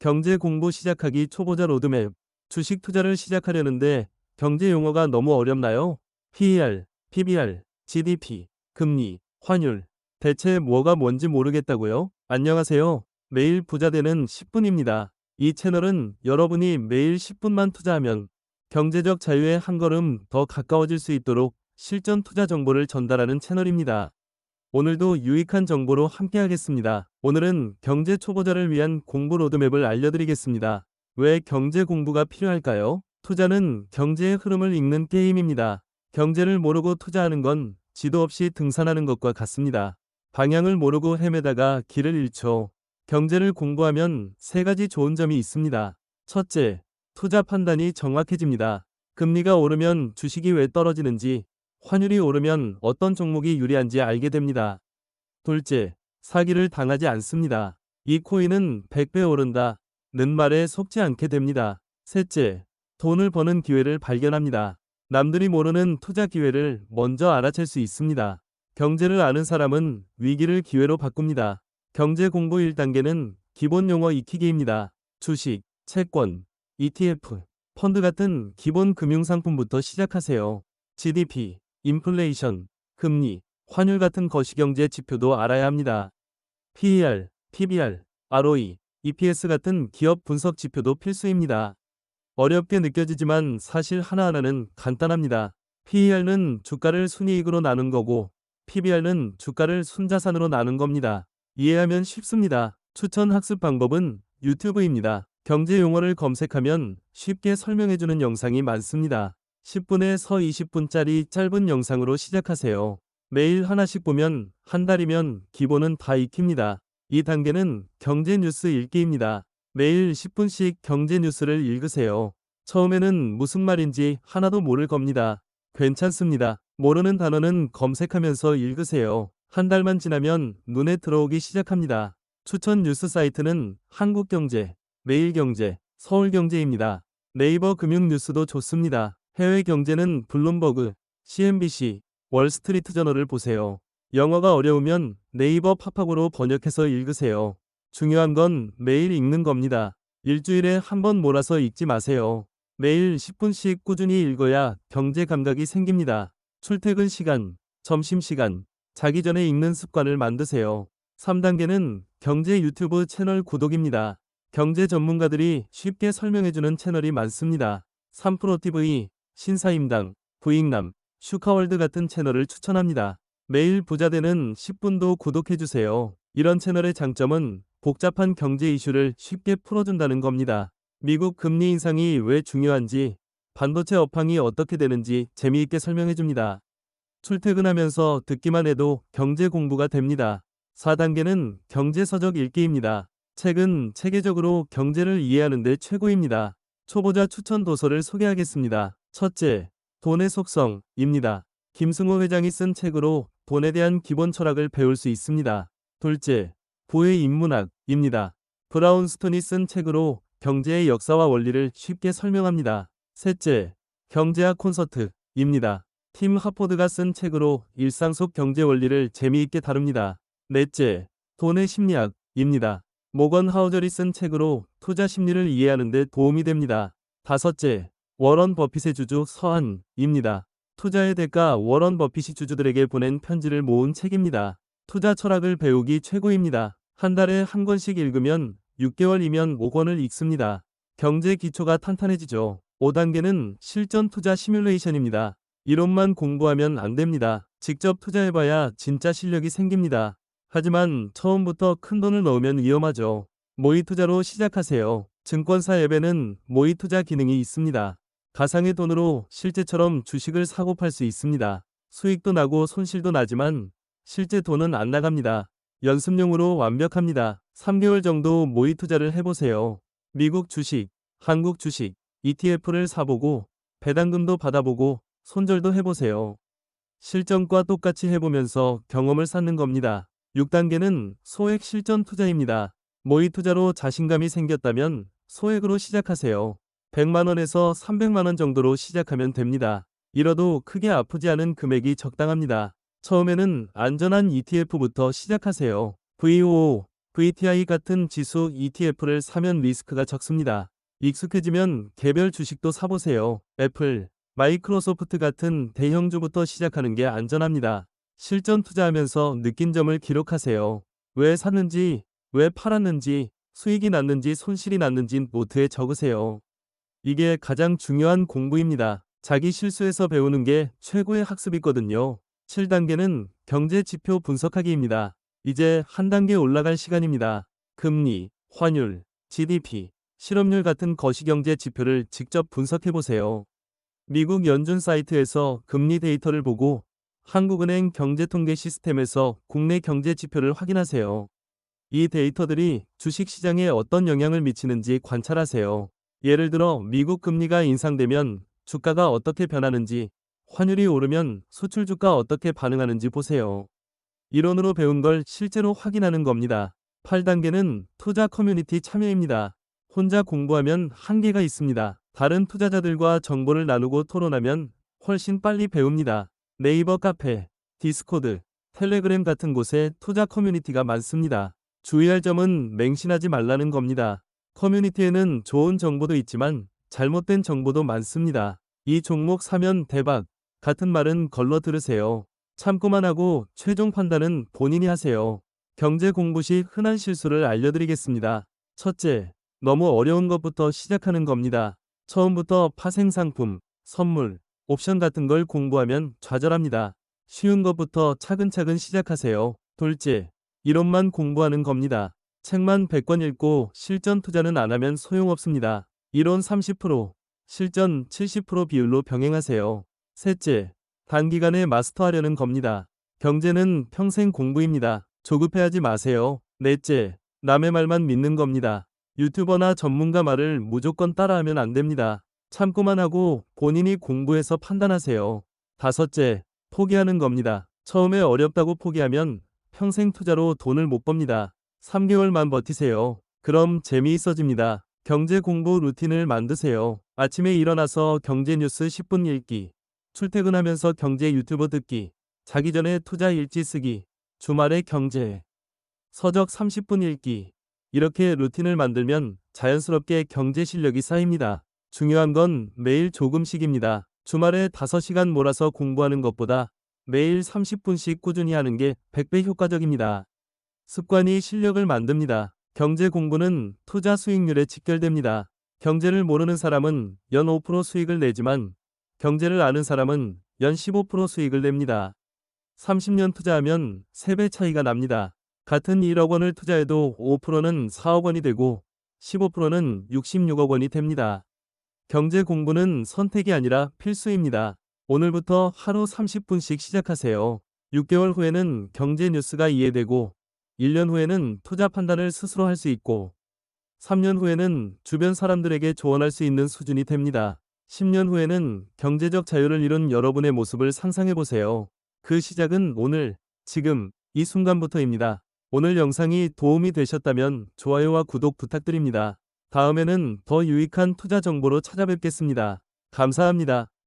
경제 공부 시작하기 초보자 로드맵. 주식 투자를 시작하려는데 경제 용어가 너무 어렵나요? PER, PBR, GDP, 금리, 환율. 대체 뭐가 뭔지 모르겠다고요? 안녕하세요. 매일 부자 되는 10분입니다. 이 채널은 여러분이 매일 10분만 투자하면 경제적 자유에 한 걸음 더 가까워질 수 있도록 실전 투자 정보를 전달하는 채널입니다. 오늘도 유익한 정보로 함께하겠습니다. 오늘은 경제 초보자를 위한 공부 로드맵을 알려드리겠습니다. 왜 경제 공부가 필요할까요? 투자는 경제의 흐름을 읽는 게임입니다. 경제를 모르고 투자하는 건 지도 없이 등산하는 것과 같습니다. 방향을 모르고 헤매다가 길을 잃죠. 경제를 공부하면 세 가지 좋은 점이 있습니다. 첫째, 투자 판단이 정확해집니다. 금리가 오르면 주식이 왜 떨어지는지, 환율이 오르면 어떤 종목이 유리한지 알게 됩니다. 둘째, 사기를 당하지 않습니다. 이 코인은 100배 오른다 는 말에 속지 않게 됩니다. 셋째, 돈을 버는 기회를 발견합니다. 남들이 모르는 투자 기회를 먼저 알아챌 수 있습니다. 경제를 아는 사람은 위기를 기회로 바꿉니다. 경제 공부 1단계는 기본 용어 익히기입니다. 주식, 채권, ETF, 펀드 같은 기본 금융상품부터 시작하세요. GDP, 인플레이션, 금리, 환율 같은 거시경제 지표도 알아야 합니다. PER, PBR, ROE, EPS 같은 기업 분석 지표도 필수입니다. 어렵게 느껴지지만 사실 하나하나는 간단합니다. PER는 주가를 순이익으로 나눈 거고 PBR는 주가를 순자산으로 나눈 겁니다. 이해하면 쉽습니다. 추천 학습 방법은 유튜브입니다. 경제 용어를 검색하면 쉽게 설명해주는 영상이 많습니다. 10분에서 20분짜리 짧은 영상으로 시작하세요. 매일 하나씩 보면 한 달이면 기본은 다 익힙니다. 2단계는 경제 뉴스 읽기입니다. 매일 10분씩 경제 뉴스를 읽으세요. 처음에는 무슨 말인지 하나도 모를 겁니다. 괜찮습니다. 모르는 단어는 검색하면서 읽으세요. 한 달만 지나면 눈에 들어오기 시작합니다. 추천 뉴스 사이트는 한국경제, 매일경제, 서울경제입니다. 네이버 금융뉴스도 좋습니다. 해외 경제는 블룸버그, CNBC, 월스트리트저널을 보세요. 영어가 어려우면 네이버 팝학으로 번역해서 읽으세요. 중요한 건 매일 읽는 겁니다. 일주일에 한 번 몰아서 읽지 마세요. 매일 10분씩 꾸준히 읽어야 경제 감각이 생깁니다. 출퇴근 시간, 점심시간, 자기 전에 읽는 습관을 만드세요. 3단계는 경제 유튜브 채널 구독입니다. 경제 전문가들이 쉽게 설명해주는 채널이 많습니다. 3프로TV, 신사임당, 부익남, 슈카월드 같은 채널을 추천합니다. 매일 부자 되는 10분도 구독해주세요. 이런 채널의 장점은 복잡한 경제 이슈를 쉽게 풀어준다는 겁니다. 미국 금리 인상이 왜 중요한지, 반도체 업황이 어떻게 되는지 재미있게 설명해줍니다. 출퇴근하면서 듣기만 해도 경제 공부가 됩니다. 4단계는 경제서적 읽기입니다. 책은 체계적으로 경제를 이해하는 데 최고입니다. 초보자 추천 도서를 소개하겠습니다. 첫째, 돈의 속성입니다. 김승호 회장이 쓴 책으로 돈에 대한 기본 철학을 배울 수 있습니다. 둘째, 부의 인문학입니다. 브라운스톤이 쓴 책으로 경제의 역사와 원리를 쉽게 설명합니다. 셋째, 경제학 콘서트입니다. 팀 하포드가 쓴 책으로 일상 속 경제 원리를 재미있게 다룹니다. 넷째, 돈의 심리학입니다. 모건 하우절이 쓴 책으로 투자 심리를 이해하는 데 도움이 됩니다. 다섯째, 워런 버핏의 주주 서한입니다. 투자의 대가 워런 버핏이 주주들에게 보낸 편지를 모은 책입니다. 투자 철학을 배우기 최고입니다. 한 달에 한 권씩 읽으면 6개월이면 5권을 읽습니다. 경제 기초가 탄탄해지죠. 5단계는 실전 투자 시뮬레이션입니다. 이론만 공부하면 안 됩니다. 직접 투자해봐야 진짜 실력이 생깁니다. 하지만 처음부터 큰 돈을 넣으면 위험하죠. 모의 투자로 시작하세요. 증권사 앱에는 모의 투자 기능이 있습니다. 가상의 돈으로 실제처럼 주식을 사고 팔 수 있습니다. 수익도 나고 손실도 나지만 실제 돈은 안 나갑니다. 연습용으로 완벽합니다. 3개월 정도 모의 투자를 해보세요. 미국 주식, 한국 주식, ETF를 사보고 배당금도 받아보고 손절도 해보세요. 실전과 똑같이 해보면서 경험을 쌓는 겁니다. 6단계는 소액 실전 투자입니다. 모의 투자로 자신감이 생겼다면 소액으로 시작하세요. 100만원에서 300만원 정도로 시작하면 됩니다. 잃어도 크게 아프지 않은 금액이 적당합니다. 처음에는 안전한 ETF부터 시작하세요. VOO, VTI 같은 지수 ETF를 사면 리스크가 적습니다. 익숙해지면 개별 주식도 사보세요. 애플, 마이크로소프트 같은 대형주부터 시작하는 게 안전합니다. 실전 투자하면서 느낀 점을 기록하세요. 왜 샀는지, 왜 팔았는지, 수익이 났는지 손실이 났는지 노트에 적으세요. 이게 가장 중요한 공부입니다. 자기 실수에서 배우는 게 최고의 학습이거든요. 7단계는 경제 지표 분석하기입니다. 이제 한 단계 올라갈 시간입니다. 금리, 환율, GDP, 실업률 같은 거시경제 지표를 직접 분석해보세요. 미국 연준 사이트에서 금리 데이터를 보고 한국은행 경제통계 시스템에서 국내 경제 지표를 확인하세요. 이 데이터들이 주식시장에 어떤 영향을 미치는지 관찰하세요. 예를 들어 미국 금리가 인상되면 주가가 어떻게 변하는지, 환율이 오르면 수출 주가 어떻게 반응하는지 보세요. 이론으로 배운 걸 실제로 확인하는 겁니다. 8단계는 투자 커뮤니티 참여입니다. 혼자 공부하면 한계가 있습니다. 다른 투자자들과 정보를 나누고 토론하면 훨씬 빨리 배웁니다. 네이버 카페, 디스코드, 텔레그램 같은 곳에 투자 커뮤니티가 많습니다. 주의할 점은 맹신하지 말라는 겁니다. 커뮤니티에는 좋은 정보도 있지만 잘못된 정보도 많습니다. 이 종목 사면 대박 같은 말은 걸러 들으세요. 참고만 하고 최종 판단은 본인이 하세요. 경제 공부 시 흔한 실수를 알려드리겠습니다. 첫째, 너무 어려운 것부터 시작하는 겁니다. 처음부터 파생상품, 선물, 옵션 같은 걸 공부하면 좌절합니다. 쉬운 것부터 차근차근 시작하세요. 둘째, 이론만 공부하는 겁니다. 책만 100권 읽고 실전 투자는 안 하면 소용없습니다. 이론 30%, 실전 70% 비율로 병행하세요. 셋째, 단기간에 마스터하려는 겁니다. 경제는 평생 공부입니다. 조급해하지 마세요. 넷째, 남의 말만 믿는 겁니다. 유튜버나 전문가 말을 무조건 따라하면 안 됩니다. 참고만 하고 본인이 공부해서 판단하세요. 다섯째, 포기하는 겁니다. 처음에 어렵다고 포기하면 평생 투자로 돈을 못 법니다. 3개월만 버티세요. 그럼 재미있어집니다. 경제 공부 루틴을 만드세요. 아침에 일어나서 경제 뉴스 10분 읽기, 출퇴근하면서 경제 유튜브 듣기, 자기 전에 투자 일지 쓰기, 주말에 경제 서적 30분 읽기. 이렇게 루틴을 만들면 자연스럽게 경제 실력이 쌓입니다. 중요한 건 매일 조금씩입니다. 주말에 5시간 몰아서 공부하는 것보다 매일 30분씩 꾸준히 하는 게 100배 효과적입니다. 습관이 실력을 만듭니다. 경제 공부는 투자 수익률에 직결됩니다. 경제를 모르는 사람은 연 5% 수익을 내지만 경제를 아는 사람은 연 15% 수익을 냅니다. 30년 투자하면 3배 차이가 납니다. 같은 1억 원을 투자해도 5%는 4억 원이 되고 15%는 66억 원이 됩니다. 경제 공부는 선택이 아니라 필수입니다. 오늘부터 하루 30분씩 시작하세요. 6개월 후에는 경제 뉴스가 이해되고 1년 후에는 투자 판단을 스스로 할 수 있고 3년 후에는 주변 사람들에게 조언할 수 있는 수준이 됩니다. 10년 후에는 경제적 자유를 이룬 여러분의 모습을 상상해보세요. 그 시작은 오늘, 지금, 이 순간부터입니다. 오늘 영상이 도움이 되셨다면 좋아요와 구독 부탁드립니다. 다음에는 더 유익한 투자 정보로 찾아뵙겠습니다. 감사합니다.